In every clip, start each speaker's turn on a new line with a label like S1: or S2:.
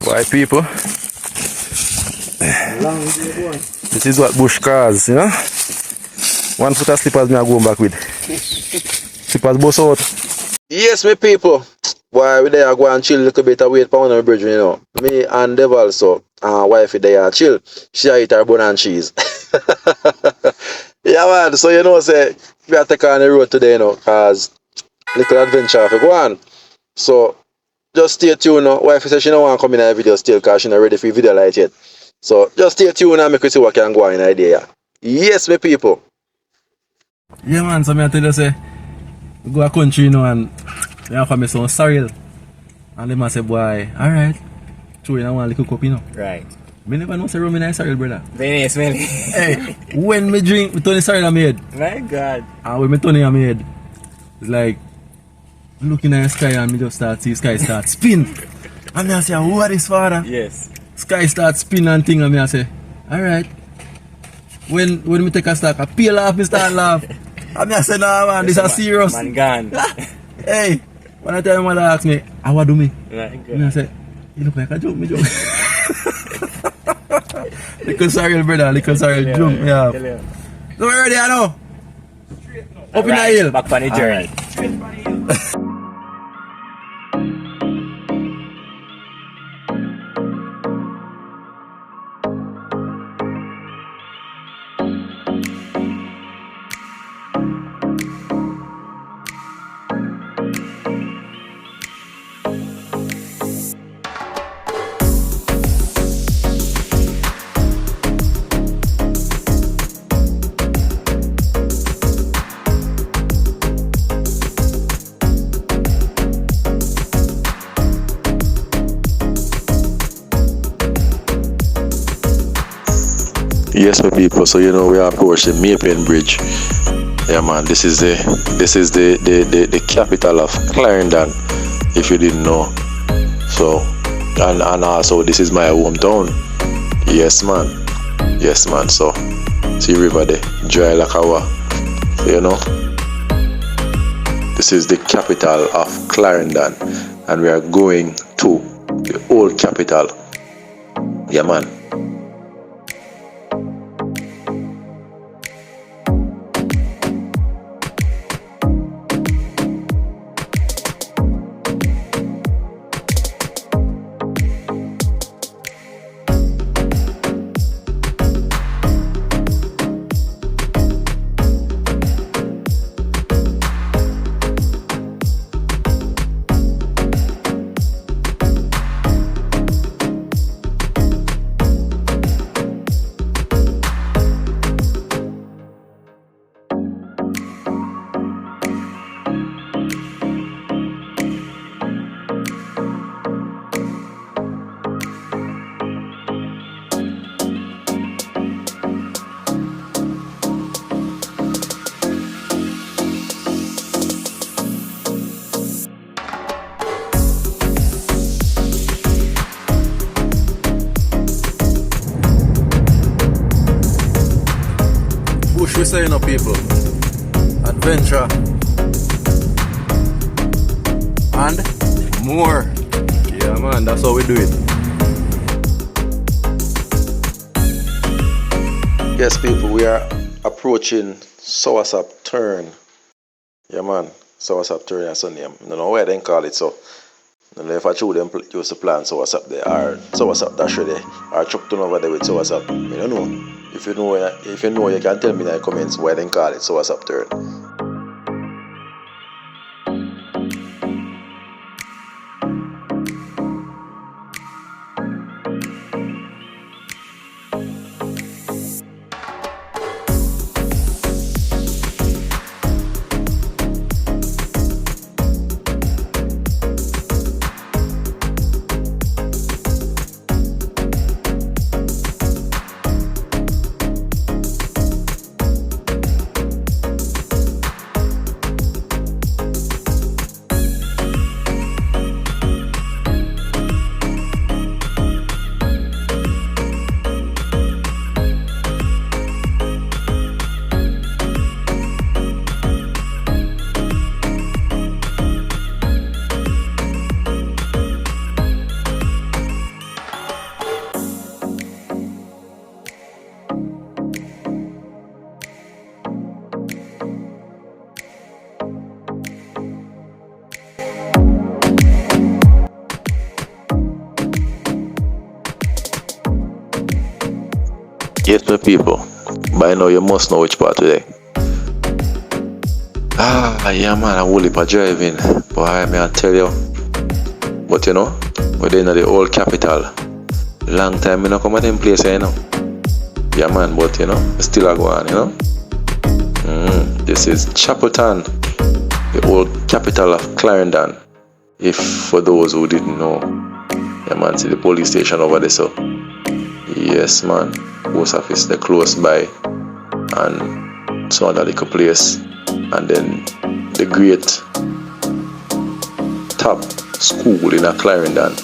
S1: White people.
S2: Long day, boy.
S1: This is what bush cars, you know. 1 foot of slippers me are going back with. Slippers bust out. Yes, me people. Boy, we there go and chill a little bit and wait for one of my bridge, you know. Me and Dev also, wifey there chill. She eat her bun and cheese. Yeah man, so you know say we are taking on the road today, you know, cause little adventure if you go on. So just stay tuned now. Wifey says she don't want to come in a video still cause she not ready for video light yet. So just stay tuned and make we see what can go on in the idea. Yes, me people. Yeah man, so I tell you say we go a country, you know, and they offer me some sorrel. And them say, boy, alright. True, you know, want to cook up, you know.
S2: Right.
S1: Me never know say rum in a sorrel, brother.
S2: Very nice, man.
S1: Hey, when me drink, me turn the sorrel on my head.
S2: My God.
S1: And when me turn it on my head, it's like looking at the sky and me just start see sky start spin. And I say, what is father?
S2: Yes.
S1: Sky start spin and thing, and I say, alright. When me take a stock, I peel off, me start laugh. And I say, nah man, this is serious.
S2: Man gone.
S1: Hey, when I tell my mother ask me, how what do me?
S2: Right, good.
S1: And I say, you look like a joke, me joke. Little sorrel, brother, little sorrel jump me off. So we're ready, I know. Up in the hill.
S2: Back on the journey.
S1: Yes, my people. So you know we are approaching Jamaican Bridge. Yeah, man. This is the capital of Clarendon. If you didn't know. So and also this is my hometown. Yes, man. Yes, man. So see river there, dry like our. So you know. This is the capital of Clarendon, and we are going to the old capital. Yeah, man. We say, you know, people, adventure and more. Yeah, man, that's how we do it. Yes, people, we are approaching Soursop Turn. Yeah, man, Soursop Turn, that's the name. I don't know why they call it so. I don't know if I show them used to plan Soursop there or Soursop Dash there or Chuck Turn over there with Soursop. I don't know. If you know, you can tell me in the comments why they call it Soursop Turn. Yes, my people. By now you must know which part today. Yeah man, I'm only for driving. Boy, may I tell you. But you know, we're in the old capital. Long time we not come at them place, you know. Yeah man, but you know, still a go on, you know. This is Chapelton, the old capital of Clarendon. If for those who didn't know. Yeah man, see the police station over there, so. Yes man, post office they're close by, and some other little place, and then the great top school in a Clarendon.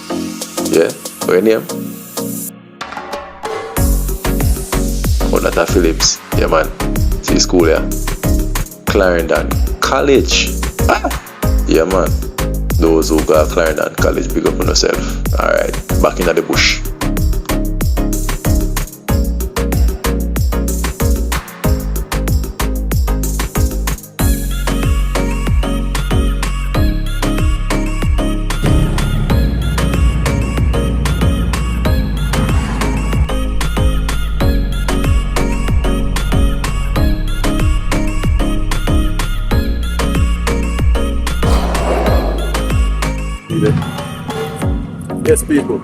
S1: Yeah, what's your name? Oh, that's Phillips. Yeah man, see school here. Clarendon College. Yeah man, those who got Clarendon College, big up on yourself. Alright, back in the bush. Yes, people,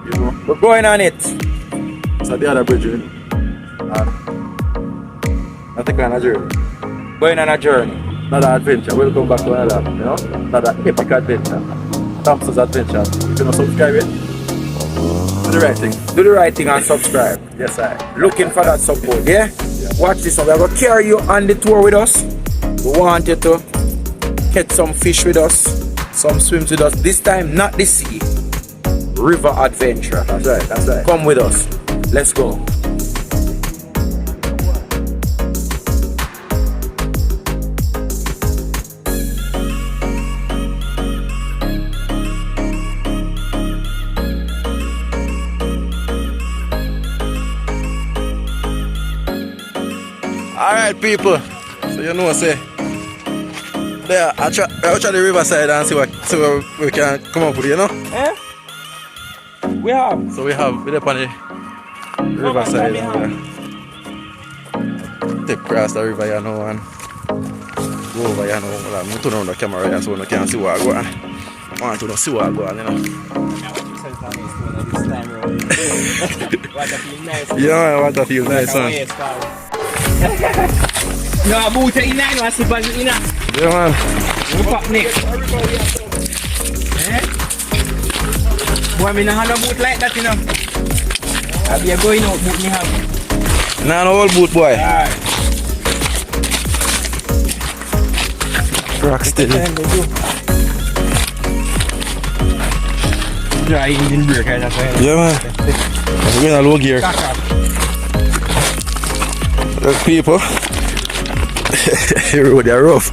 S1: you know,
S2: We're going on it.
S1: so the other bridge, and I think on a journey,
S2: Going on a journey.
S1: another adventure. We'll come back to another, you know, another epic adventure. Thompson's adventure. If you don't subscribe it, do the right thing.
S2: Do the right thing and subscribe.
S1: Yes, I.
S2: Looking for that support, yeah? Watch this one. We're going to carry you on the tour with us. We want you to catch some fish with us, some swims with us. This time, not the sea. River adventure.
S1: That's right, that's right.
S2: Come with us. Let's go.
S1: Alright, people. So you know, say, there, I'll try the riverside and see what we can come up with, you know?
S2: Eh? We have.
S1: So we're up on the riverside. Take across the river, you know, and go over, you know. Like, I'm turning on the camera here so I can see what I go on. I want to see what I go on, you know. Yeah, what I feel nice, man.
S3: No, boot in nine was the buzz in.
S1: Yeah, man.
S3: We pop next. Boy, me no have no boot like that, you know. Have you going out boot me have?
S1: Nah, no old boot, boy.
S3: Alright.
S1: Rock steady.
S3: Dry engine brake, that's why.
S1: Yeah, man. We're in a low gear. Look, people. The road are rough.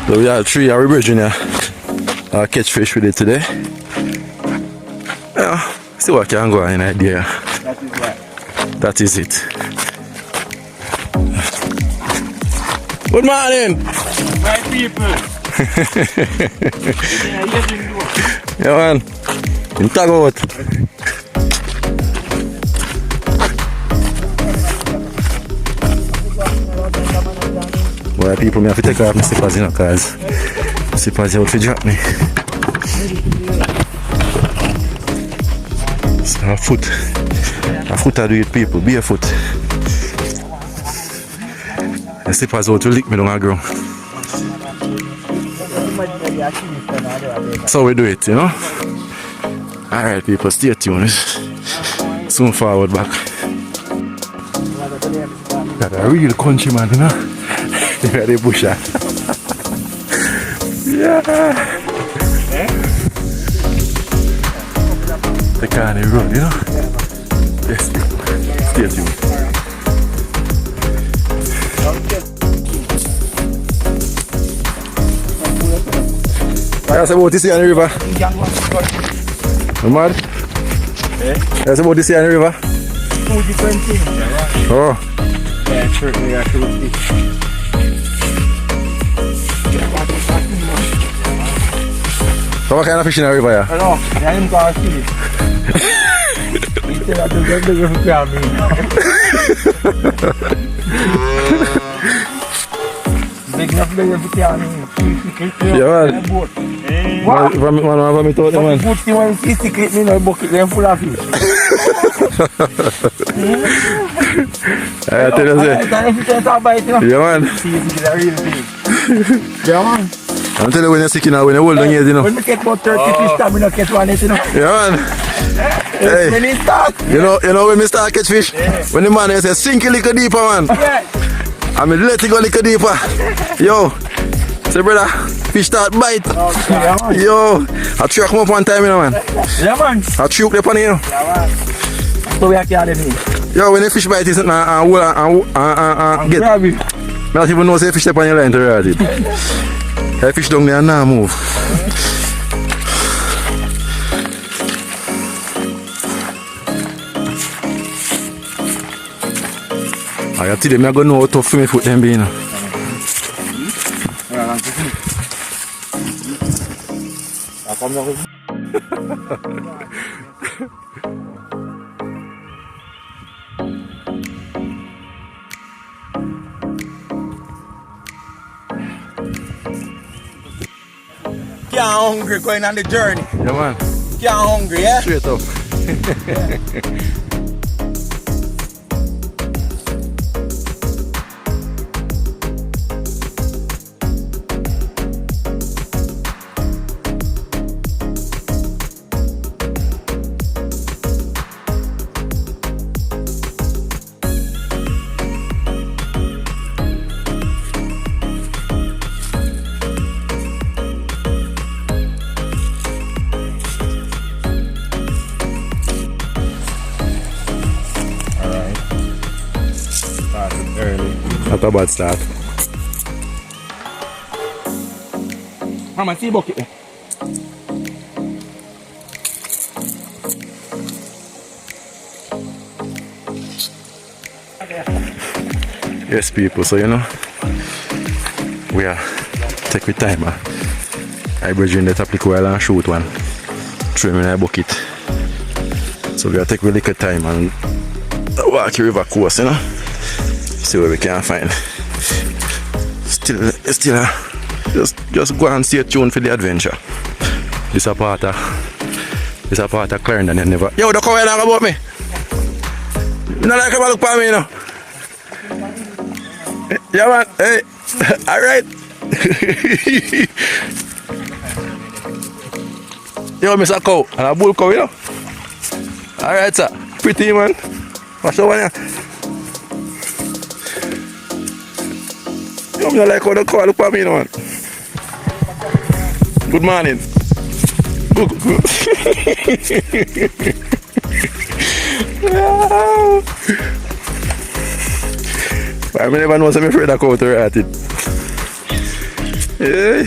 S1: So we have 3 hour bridge in here. I'll catch fish with it today. Yeah, see what can go on in idea. That is it. Good morning.
S3: Right people.
S1: Yeah, man. In tag out. Well, people, me have to take off my slippers, you know, because my slippers out to drop me. So a foot I do it, people, barefoot. The slippers out to lick me down the ground. So we do it, you know. Alright, people, stay tuned. Soon forward back. Got a real country man, you know. The busher. Yeah. The car on the road, you know. Yes, people. Stay tuned. That's about this here on the river. Mad? That's about this here on the river.
S3: 2 different things.
S1: Oh.
S3: Yeah, sure, we got 2 fish.
S1: So So what kind of fish in the river here?
S2: I know, I am going to see it. Instead of doing it for me. Big enough to for me.
S1: Yeah, man.
S2: What?
S1: Man, thought, man.
S2: Good thing when you see it, me no bucket them full of fish.
S1: I tell you, say. Yeah, man.
S2: See, this is a real thing. Yeah, man.
S1: I'm telling you, when you're sick, you know, when you're old, you know.
S2: When we get about 30 fish, time we not catch one, you know.
S1: Yeah, man. Hey.
S2: When it start.
S1: You know when we start catch fish? Yeah. When the man says, sink a little deeper, man.
S2: Yeah.
S1: I mean, let it go a little deeper. Yo. Say, brother, fish start bite.
S2: Okay, yeah, man.
S1: Yo. I threw him up one time, you know, man.
S2: Yeah, man.
S1: I threw up on you know.
S2: Yeah, man. So we are carrying me.
S1: Yo, when the fish bite is get.
S2: Grab it.
S1: I don't even know say fish up on your line to ride it. The fish down there and now move. I tell them I go know how tough for me foot them be, you know.
S2: Can't hungry going on the journey.
S1: Yeah, man.
S2: Can't hungry, yeah?
S1: Straight up. Not a bad start.
S2: Mama, see bucket.
S1: Yes, people, so you know, we are take with time. I bridge in the top liquid and shoot one. Throw him in a bucket. So we are take with little time and walk the river coast, you know. See what we can find. Still just go and stay tuned for the adventure. This a part of Clarendon and never. Yo, don't come here about me. You not like him look for me, you know. Yeah, man. Hey, all right. Yo, Mr. Cow, and a bull cow, you know. All right, sir. Pretty, man. What's the one here? Yo, me like how the cow look for me, you know, man. Good morning. Good. I never know I'm afraid of cow to rat it. Yeah.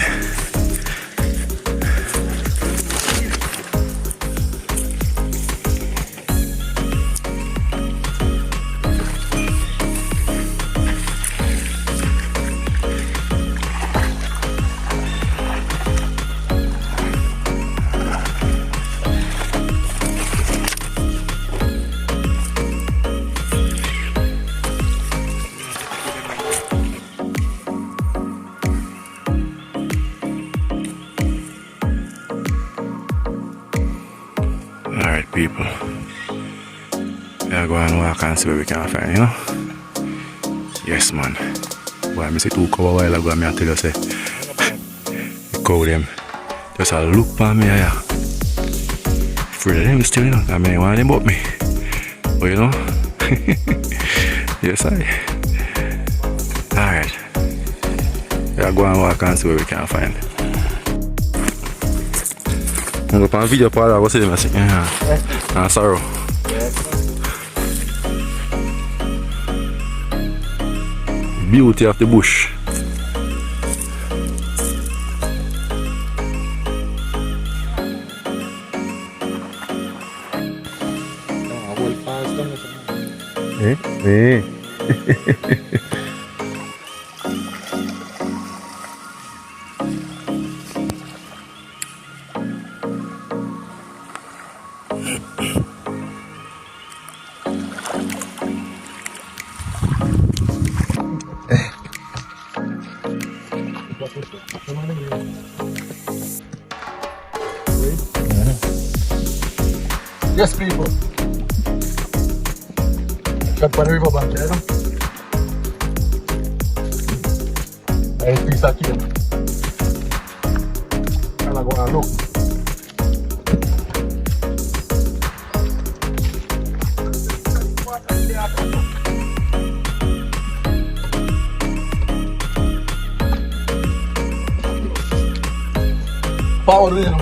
S1: Alright, people. We are going to walk and see what we can find, you know? Yes, man. Boy, I see 2 cow a while ago, and I tell you, say, the cow them just a look for me, yeah. Afraid of them still, you know? I mean, one of them about me. But, you know? Yes, Alright. We are going to walk and see what we can find. I'm going to video part of what's it, I'm sorry. Beauty of the bush. Yes, people. Shot for the river bank, you know? I piece of cake. And I go and look. Power, you know?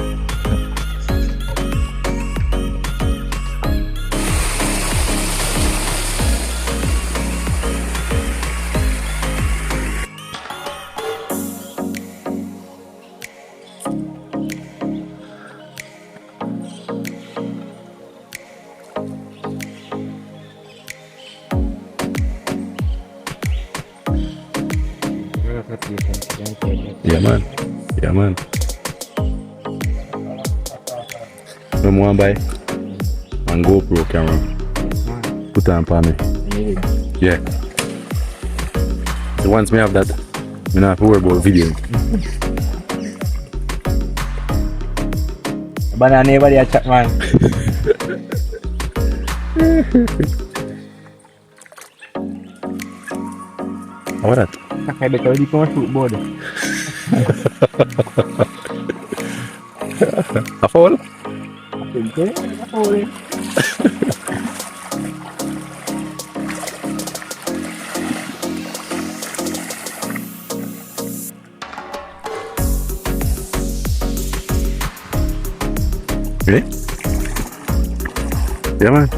S4: Yeah, man. Yeah, man. I'm one by and GoPro camera. Put on for me. Yeah. So once me have that, I don't have to worry about video.
S3: But I never did chat, man.
S4: How about that?
S3: I better already come shoot board.
S4: A foul?
S3: I think so. A foul.
S4: Ready? Yeah, man.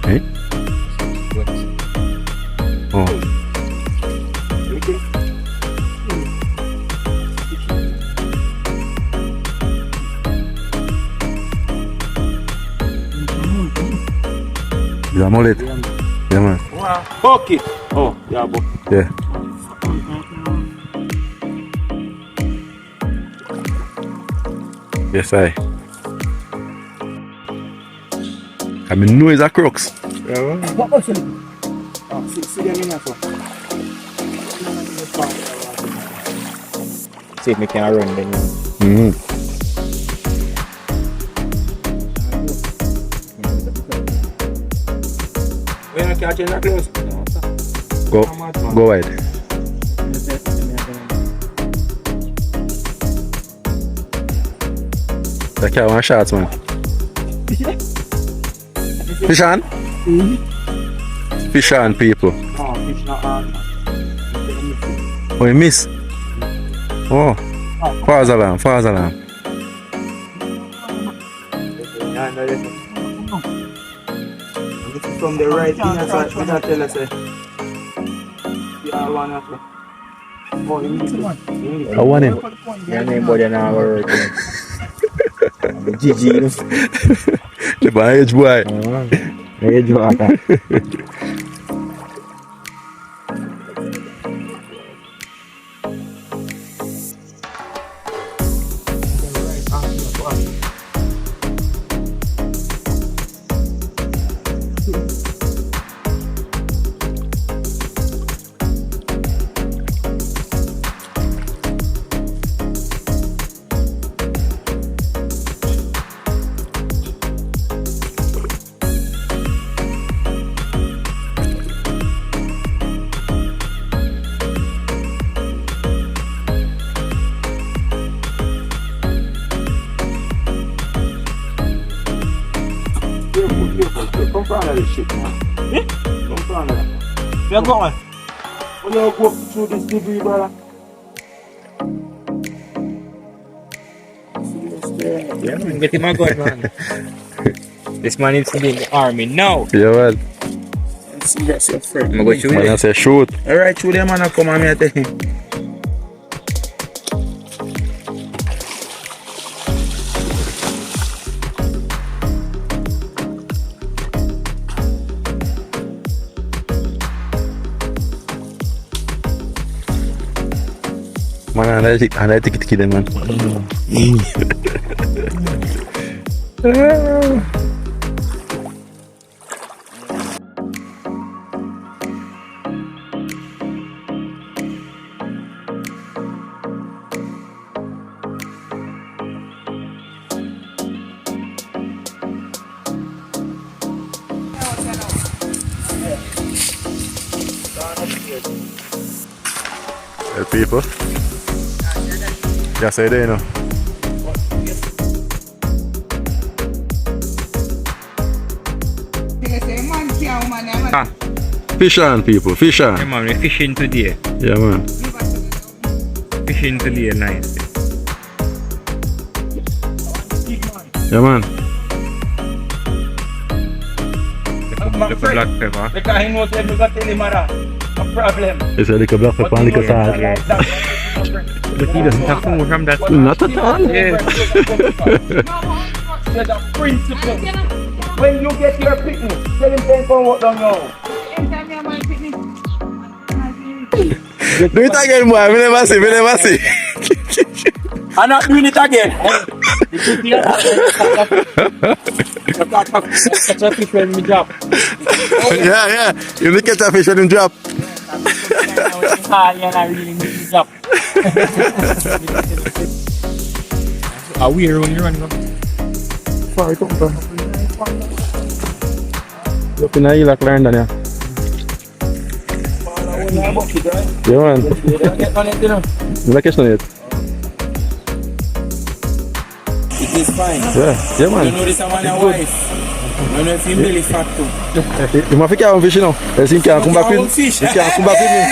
S4: Hey? Oh. You are it? Yeah, man.
S2: Okay. Oh, yeah, boy.
S4: Yeah. Yes, I mean, know it's a crux.
S2: What was it? Oh, see them in that.
S3: See if we can run then.
S2: We're not catching that close.
S4: Go wide. That cat one shots, man. Fish on? Fish on, people.
S2: Oh, fish not on.
S4: Oh, you miss? Oh, false alarm, false alarm.
S2: From the right thing, that's what we tell us. Yeah, one of them. Oh, you need one.
S4: I want him.
S3: Your name boy now work. GG.
S4: The age boy.
S3: Age boy.
S2: Come front of this shit, man. Eh? Come front of that.
S3: Where you going?
S2: When you go through this debris, brother.
S3: Yeah, man, get him a gun, man. This man needs to be in the army now.
S4: Yeah, well.
S2: See, that's your friend.
S3: I'm going to shoot
S4: Man, I
S3: him.
S4: say shoot.
S2: Alright, shoot them, man. I come and me, I tell him.
S4: Man, I take it to kill them, man. Hey, people. Just say there, you know.
S3: Ah,
S4: Fish on, people. Fish on.
S3: yeah, man, we're fishing today.
S4: Yeah, man.
S3: Fishing today, nice.
S4: Yeah, man.
S3: The black pepper.
S2: Because he knows that we got tell him a problem.
S4: It's a little black pepper and little salt.
S3: But he doesn't have food from that.
S4: Not at all.
S3: Yeah.
S2: There's a principle. When you get your picnic, tell him 10 pounds what down now.
S4: Do it again, boy. We never see.
S2: I'm not doing it again. Catch a fish when we drop.
S4: Yeah. You look at a fish when him drop.
S3: Are we here when you're running up?
S4: Sorry, come on. Look in the Clarendon, yeah. Yeah, man. You like it?
S2: It is fine.
S4: Yeah, man.
S2: You know this one your wife. You know if you really fat too.
S4: You must have fish, you know. Else he can't come back with me. He can't come back with me.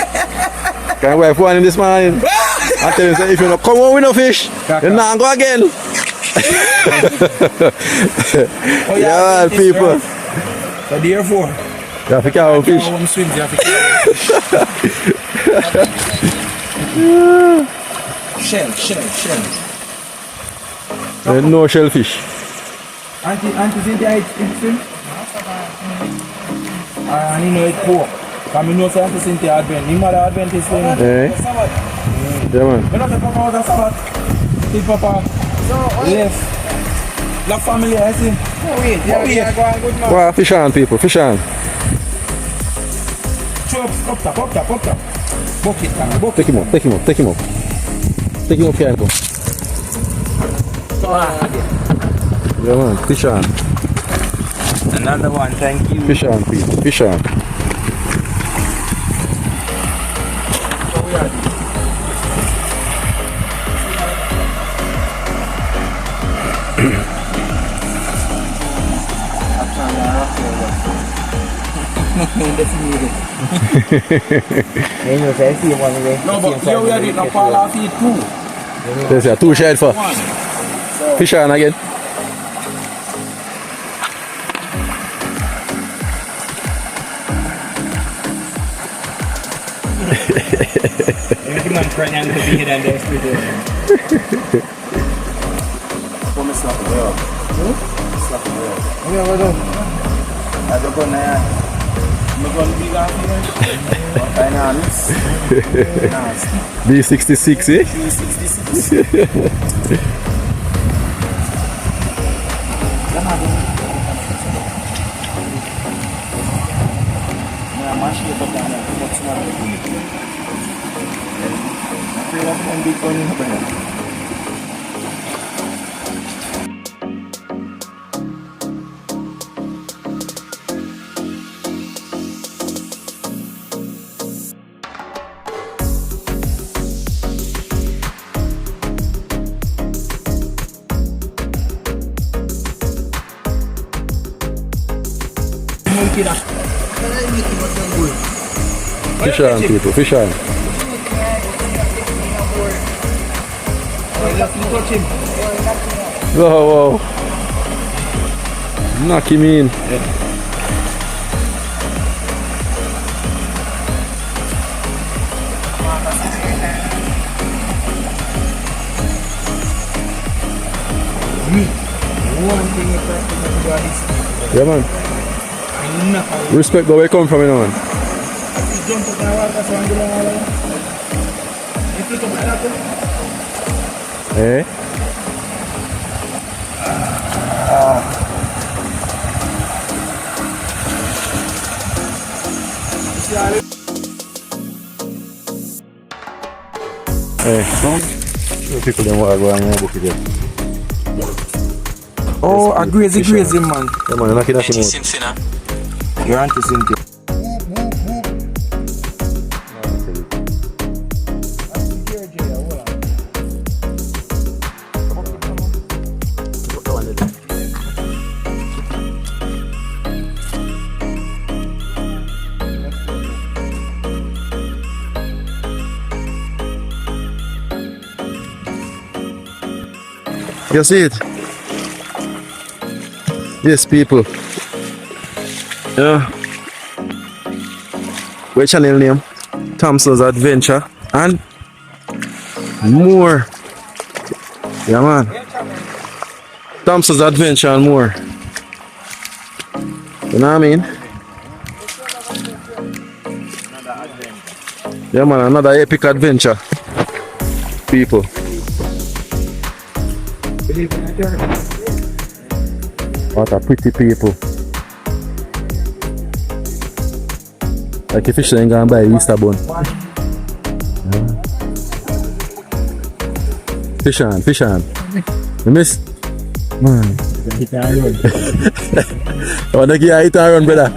S4: Can wife one in this man? I tell him, if you don't come home with no fish, then now go again. Yeah, people.
S2: So therefore,
S4: you have to catch fish.
S2: home swims, you have to Shell.
S4: No shellfish.
S2: Auntie Cynthia eat swim? And you know it poor. Because I know say Auntie Cynthia Advent. My mother Advent is saying.
S4: Eh? Yeah, man.
S2: You know the papa was a spot. The papa left. La family, I see. Oh wait, yeah, go on good man.
S4: Wow, fish on, people, fish on.
S2: Chops, up top. Bucket.
S4: Take him up. Take him up here, go. Yeah, man, fish on.
S2: Another one, thank you.
S4: Fish on, people, fish on.
S2: No, but here we are getting a fall off it too.
S4: There's a two shade for. Fish on again.
S3: Every man pregnant to be here and there.
S2: Come and slap the world. Slap the world. I don't go now. I'm going to be down here.
S4: B66, eh? Fish on, people, fish on. Wow. Knock him in. Yeah, man. Respect where we come from, you know, man. Eh? People don't want to go on your book again.
S2: Oh, a crazy man.
S4: Yeah, man, knock it out.
S2: Your auntie Cynthia.
S4: You see it? Yes, people. Yeah. What's channel name? Thompson's Adventure and more. Yeah, man. Thompson's Adventure and more. You know what I mean? Yeah, man. Another epic adventure. People. What a pretty people. Like if fish ain't gonna buy Easter bun. Yeah. Fish on. You miss? Man. I wanna give you a hit and run, brother.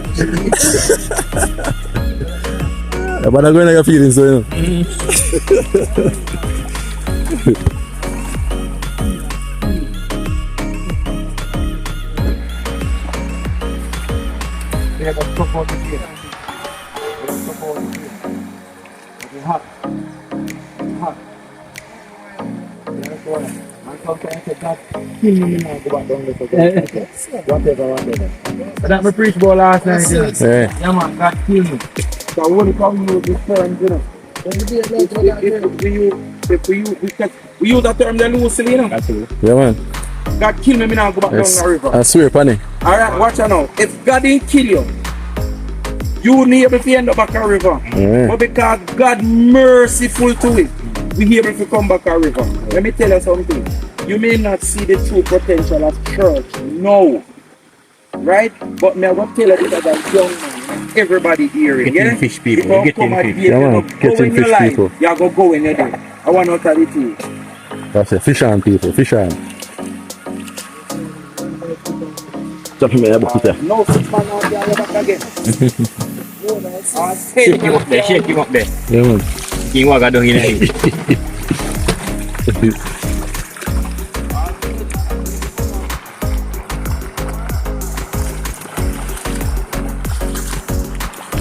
S4: But I'm going to get feelings, so you know.
S2: That me preach about last night, you know.
S4: Yeah.
S2: Yeah, man, God kill me. So I want to come use this term, you know. We use that term then loosely, you know.
S4: Yeah, man.
S2: God kill me now go back down the river.
S4: I swear, Panny.
S2: Alright, watch out now. If God didn't kill you, you wouldn't able to end up back a river.
S4: Yeah.
S2: But because God merciful to it, we able to come back a river. Let me tell you something. You may not see the true potential of church, no. Right? But me I will tell you because I'm young man, everybody hearing,
S3: Getting
S2: yeah?
S3: fish people,
S2: If you
S3: getting
S2: come
S3: fish.
S2: and hear,
S4: Yeah,
S2: you
S4: man,
S2: go
S4: getting
S2: in your
S4: fish
S2: life,
S4: people.
S2: you go in your day. I want to tell you too.
S4: That's it. Fish on, people. Fish on. Jump in my bucket there.
S2: No 6 man out there, you're back again.
S3: Shake him up there, shake him up there.
S4: Yeah, man.
S3: King Waga down here.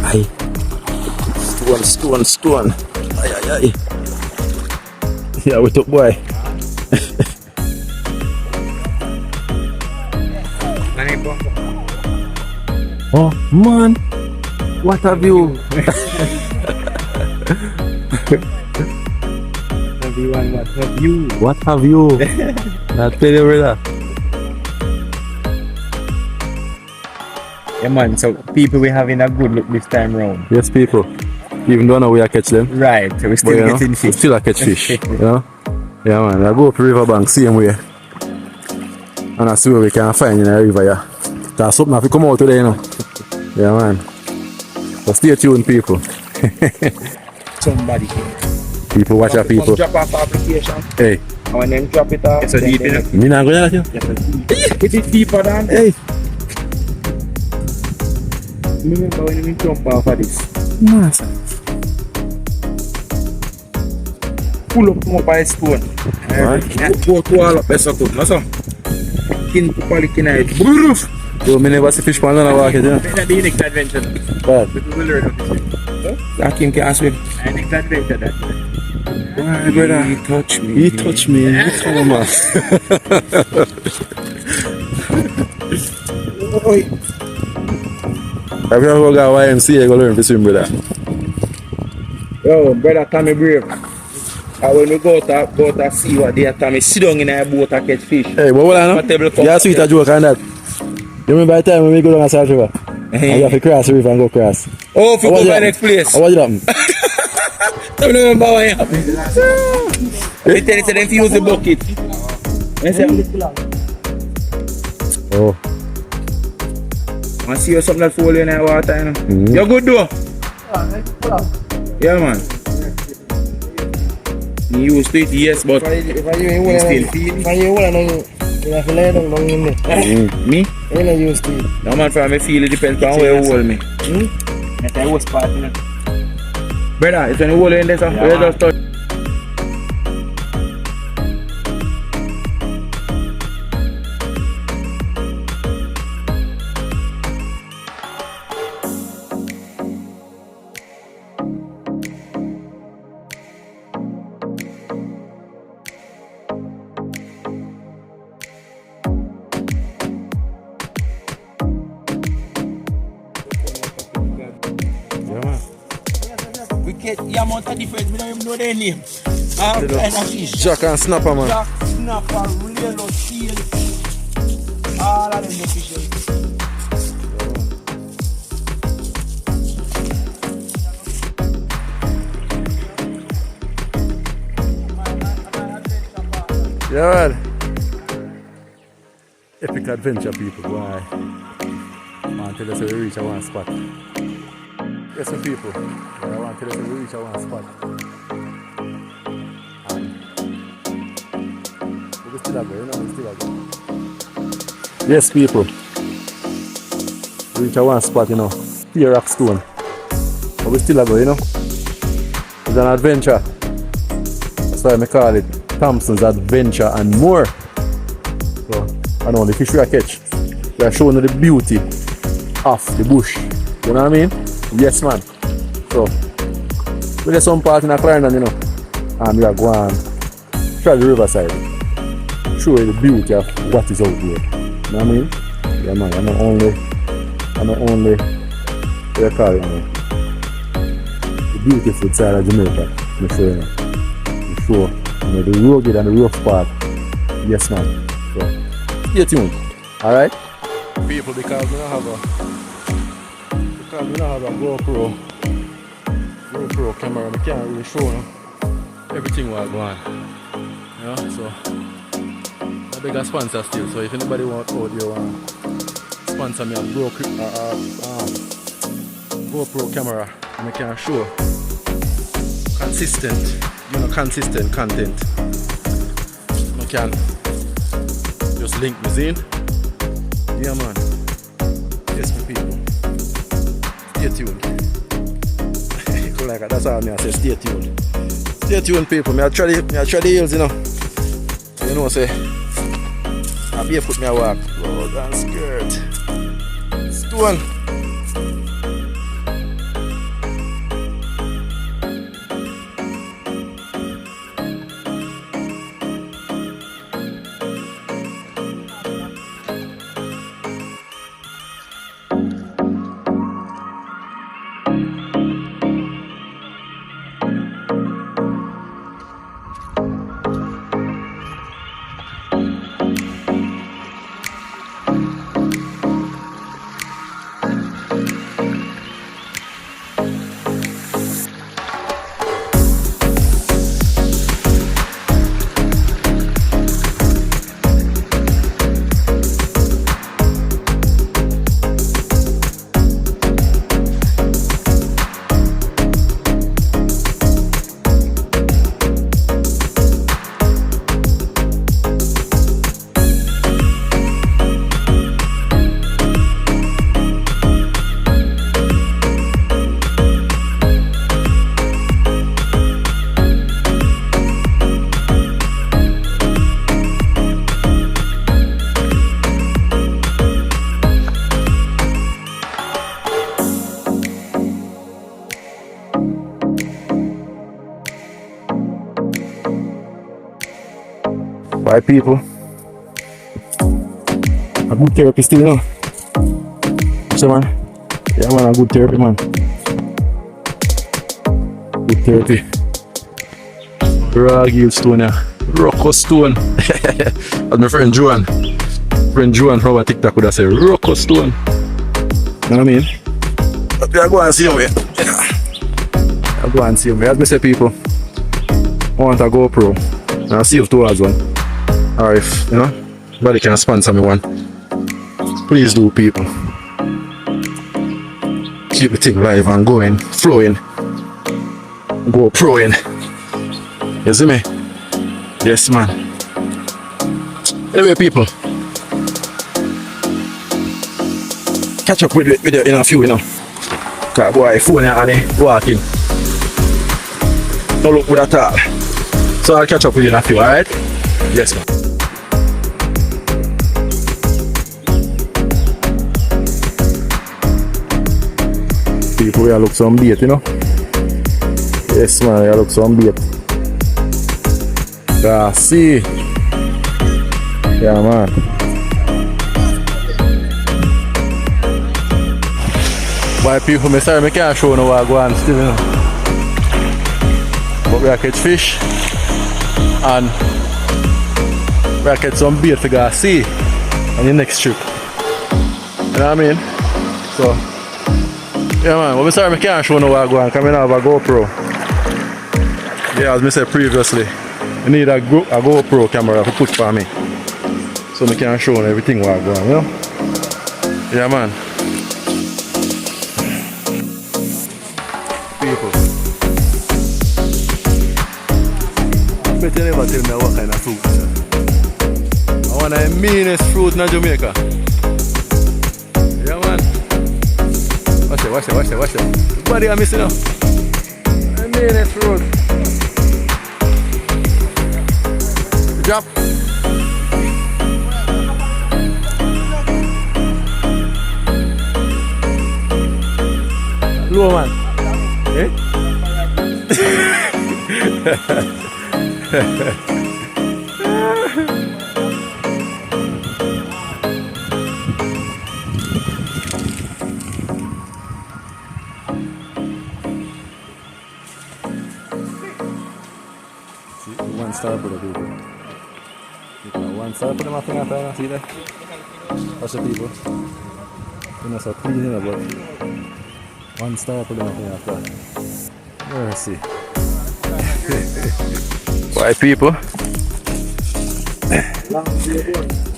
S4: Ay. Stone. Ay. Yeah, we took boy. Oh, man. What have you?
S3: Everyone, what have you?
S4: What have you? I tell you, brother.
S3: Yeah, man, so people we having a good look this time round.
S4: Yes, people. Even though now we are catch them.
S3: Right, so we
S4: But,
S3: still
S4: you know,
S3: getting
S4: we
S3: fish.
S4: still a catch fish. You know? Yeah, man. I go up the riverbank same way. And I see where we can find in the river, yeah. Because something have to come out today, you know. Yeah, man. So stay tuned, people.
S2: Somebody.
S4: People, watch out, people.
S2: Drop off application.
S4: Hey.
S2: And when them drop it off,
S3: It's so deep, you know.
S4: Me not going to
S2: it is deeper than.
S4: Hey.
S2: Remember when we jump off of this?
S4: Nice.
S2: Pull up by a stone. Go to all up best of it. No, so. Kin quality night.
S4: So, me never see fish pan on a walk, you know.
S3: That's the next adventure.
S4: But,
S3: We will learn how to swim.
S2: That Kim can swim.
S3: And next adventure that.
S2: Why, brother? He touch me.
S4: he touched me. Come on. Have you ever got YMCA go learn to swim, brother?
S2: Yo, brother Tommy Brave. And when we go to see what they are Tommy, sit down in a boat and catch fish.
S4: Hey, what will I know? Yeah, sweet a joke on that. You remember the time when we go down a South River? And you have to cross the river and go cross.
S2: Oh, if you
S4: How
S2: go
S4: was
S2: by
S4: it
S2: next place.
S4: How was it happen?
S2: I don't remember what happened. They tell you to use the bucket.
S4: Oh.
S2: I see you something that fall in the water, you know. You're good though? Yeah, man. You used to it, yes, but you still feel it. Me?
S3: I used to it.
S2: No, man, for me feel it depends on where you hold me.
S3: That's the worst part, you know.
S2: Brother, it's when you hold in there, sir. You just touch. We get the amount of difference, we don't even know their name. Kind of fish.
S4: Jack and snapper, man.
S2: Jack, snapper, real seal. All of them the fishes.
S4: Yeah, man. Epic adventure, people. Why? Man, tell us how we reach one spot. Yes, some people. I want to tell us how we reach one spot. And we still have it, you know, we still have it. Yes, people. We reach one spot, you know. Spear rock stone. But we still have it, you know. It's an adventure. That's why I call it Thompson's Adventure and More. So, I know the fish we are catch. We are showing you the beauty of the bush. You know what I mean? Yes, man. So, we get some part in a Clarendon, you know. And we are going try the riverside. Show you the beauty of what is out there. You know what I mean? Yeah, man. I'm not only, what you call it, man. The beautiful side of Jamaica. I'm show you now. Show. You know, the rugged and the rough part. Yes, man. So, stay tuned. Alright? People, because we don't have a GoPro camera, we can't really show them everything what go on. You know, so I beg a sponsor still. So if anybody want audio sponsor me a GoPro camera, and I can show consistent content. I can just link me in. Yeah, man. Yes, my people. Stay tuned. Like that's all I say. Stay tuned. Stay tuned, people. I try the heels, you know. You know, say I be put me a walk. Road and skirt. Stone. Bye, people. A good therapy still, you know. So, man. Yeah, man, a good therapy, man. Good therapy. Raggy stone, yeah. Rocco stone. That's my friend Joan. Friend Joan from our TikTok would have said Rocco stone. You know what I mean? But we are going to see him, yeah. I go and see me. As me say, people, I want a GoPro. And I'll see if towards one. Or if, you know, somebody can sponsor me one. Please do, people. Keep the thing live and going, flowing. GoProing. You see me? Yes, man. Anyway, people. Catch up with you in a few, you know. Cause boy, phone and walking. No look good at all. So I'll catch up with you in a few, alright? Yes, man. People, we look some bait, you know. Yes, man, we look some bait. See. Yeah, man. Why people, me sorry, I can't show no what I go on still, you know. But we are catch fish and we are catch some bait to go see on the next trip. You know what I mean? So, yeah, man. But me sorry, I can't show no what I go on because I have a GoPro. Yeah, as I said previously, I need a GoPro camera to put for me. So I can show everything what I go on, you know? Yeah, man. People. I bet you never tell me what kind of fruit. I want the meanest fruit in Jamaica. Yeah, man. Watch it. Everybody are missing out. The meanest fruit. Drop. Low, man. Eh? One star for the people. One star for the mapping after, see that? Watch the people. You know, so clean, but one star for the mapping after. Mercy. Why, people?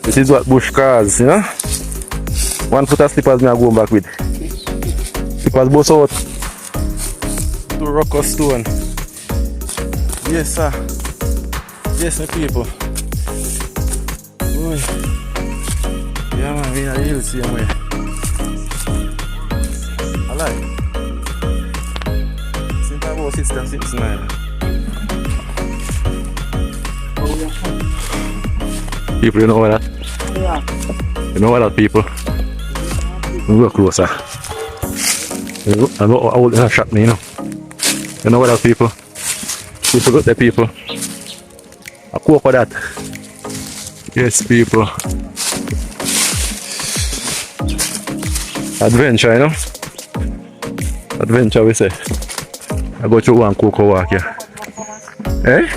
S4: This is what bush cars, you know? 1 foot of slippers me are going back with. Slippers bust out. To rock or stone. Yes, sir. Yes, my people. Boy. Yeah, man, we are here the same way. I like. Since I was 69. People, you know what that? Yeah. You know what that, people? We go closer. I go out in a shot me, you know. You know what that, people? People got the people. A cook for that. Yes, people. Adventure, you know? Adventure, we say. I go to one cook walk here. Eh?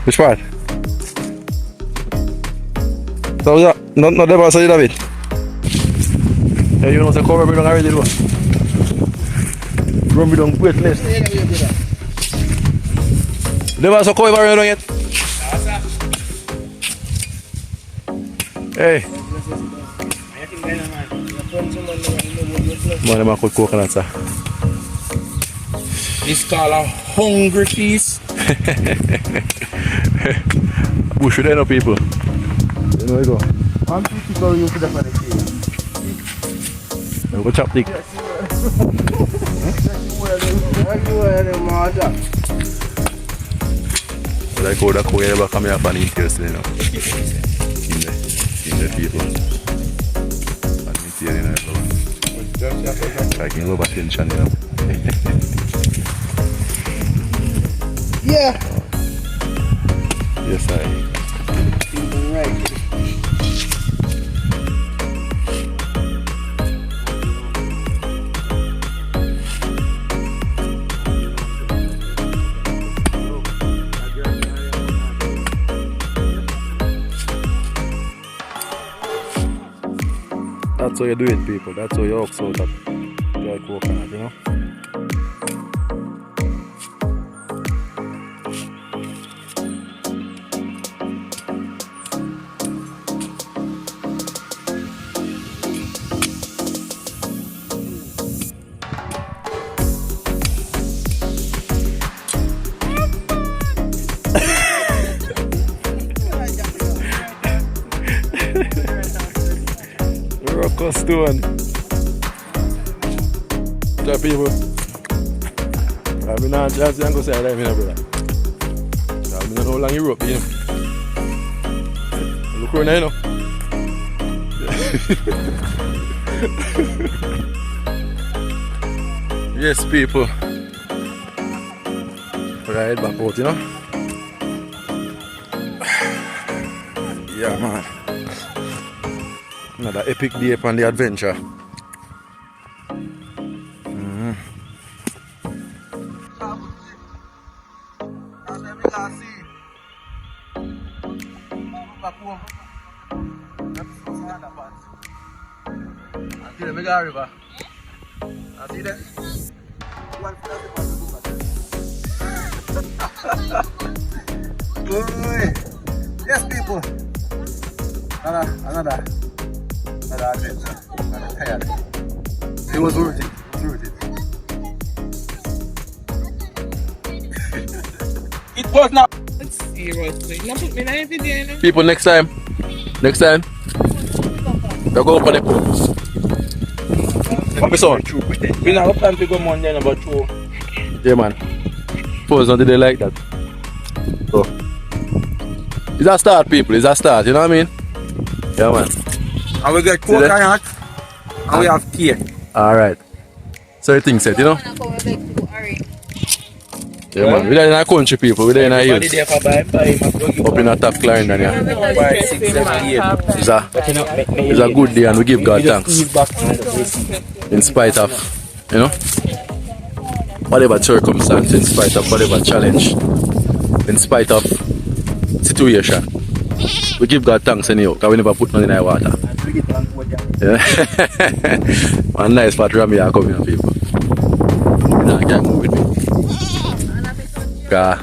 S4: Which part? So that, not the boss of David. Yeah, you know the cover me down already, though. Run me down quickness. The boss of cover me down yet? Hey. Man, I could coconut, sir.
S2: It's called a hungry piece.
S4: Bush there, no people. You know, you go.
S2: I'm pretty sure you could have had a
S4: You go chop dick. Like how the cow ever come here for an interest, you know. In the people. And me here, you know. Like in love attention, you know.
S3: Yeah.
S4: Yes, I.
S3: Right.
S4: That's how you do it, people. That's how you ox out that dry coconut, you know. Costone. The people. I mean, I'm just going to say that, brother. I mean, how long Europe, you know. Look around now, you know. Yes, people. Right back out, you know. Yeah, man. Another epic day upon the adventure.
S1: River. I see that. Yes, people. Another adventure. Another tired. It was worth it.
S2: It was not.
S3: Seriously. No put me in every day, no?
S4: People, next time, we go up on the post. What me son?
S2: We now plan to go Monday about 2.
S4: Yeah, man. Post not they like that. So, it's a start, people. It's a start. You know what I mean? Yeah, man.
S2: And we get 4 kayak and we have cake.
S4: All right. So you think set, you know? Yeah, man. We're in a country, people. We're in a hills.
S2: Everybody there for buy,
S4: Up in a top Clarendon, yeah.
S2: 5, 6, 7, 8.
S4: It's a good day and we give God thanks. In spite of, you know, whatever circumstance, in spite of whatever challenge, in spite of situation, we give God thanks anyhow, because we never put nothing in our water. Yeah. One nice spot around me are coming, people. You can't move with me. Because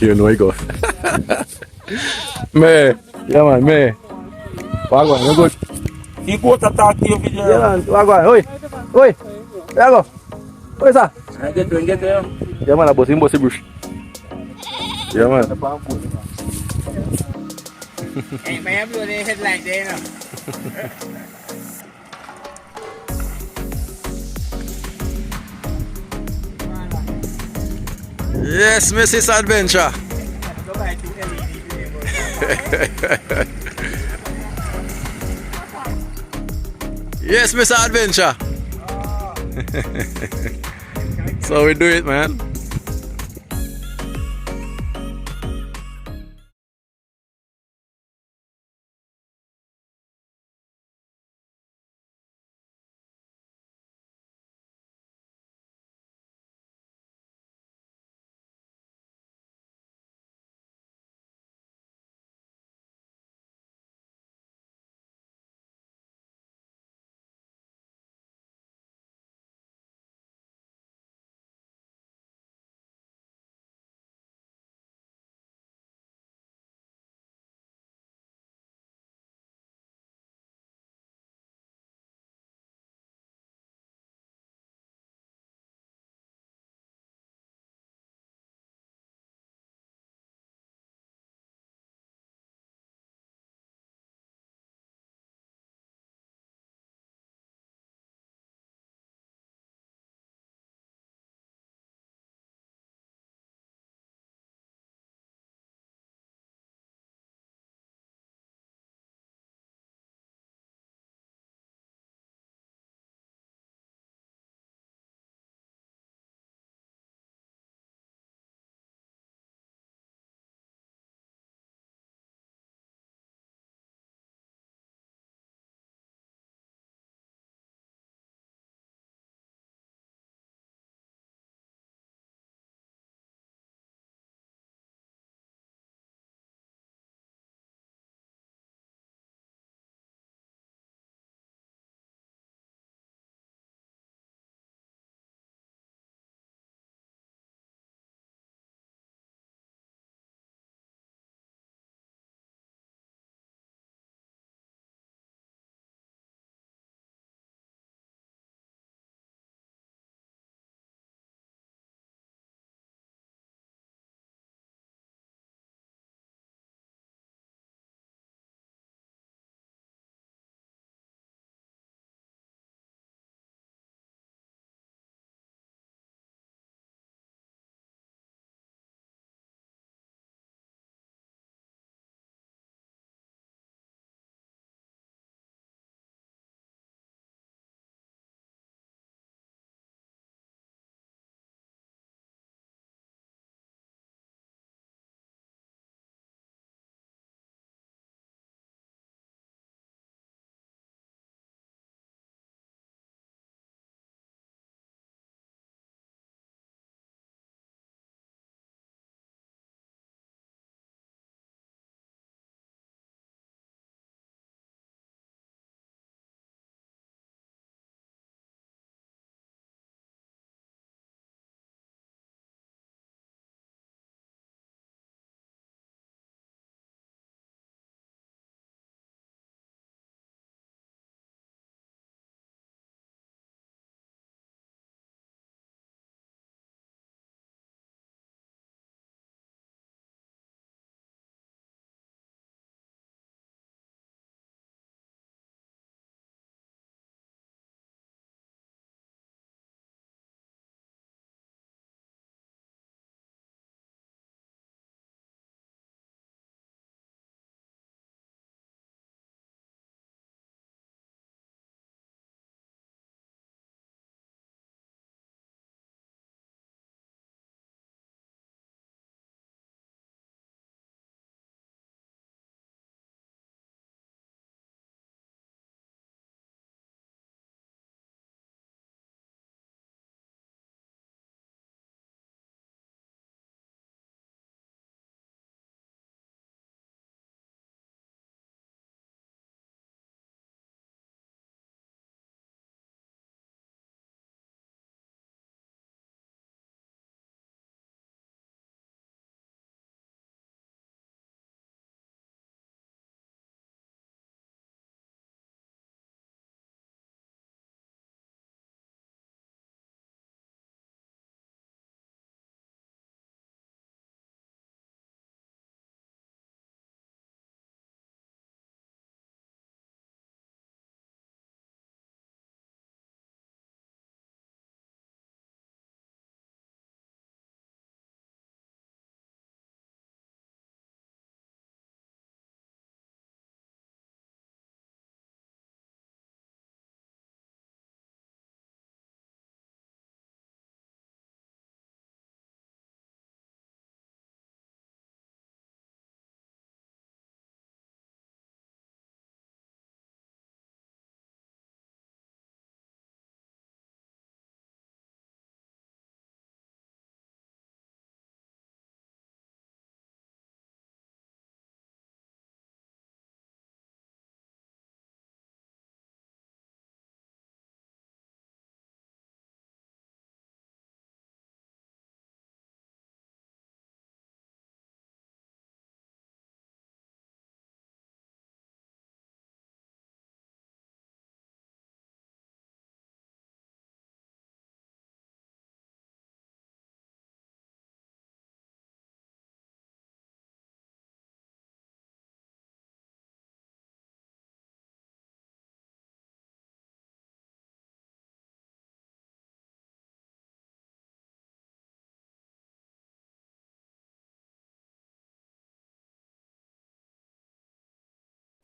S4: you know you go. Me, yeah man, me. Wagwan, you good?
S2: He go to talk to you video.
S4: Yeah man, wagwan, oi, where you go? Oi sir.
S2: Get there.
S4: Yeah man, I bust him bush. Yeah man.
S3: Hey, man, I'm blowing their head like that, you know?
S4: Yes, Mrs. Adventure.
S3: Go back to LED.
S4: Yes, Mr. Adventure. So we do it, man.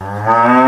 S1: Ah.